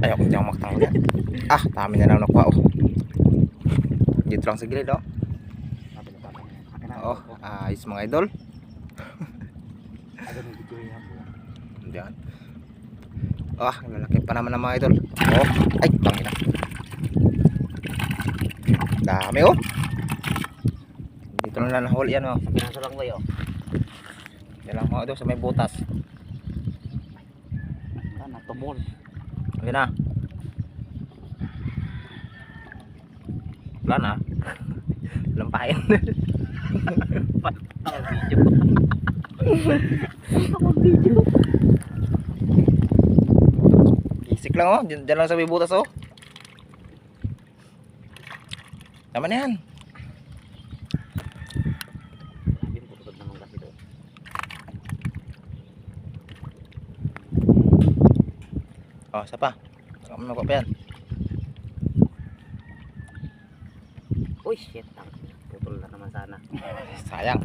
Ayaw ko diyang maktango yan. Ah, dami na lang nakuha oh. Dito lang sa gilid oh. Oh, ayos mga idol. Diyan. Ah, lalaki pa naman ng mga idol. Oh, ay, tangina. Dami oh. Dito lang nahuli yan oh. Pinaso lang boy oh. Yan lang mga idol sa may butas. Natubol. Okay na. Wala na. Lampain. Video. Isik lang oh. Diyan lang sa may butas oh. Tama na yan. Oh, isa pa. Saka mo pa yan. Uy, shit. Putol na naman sana. Sayang.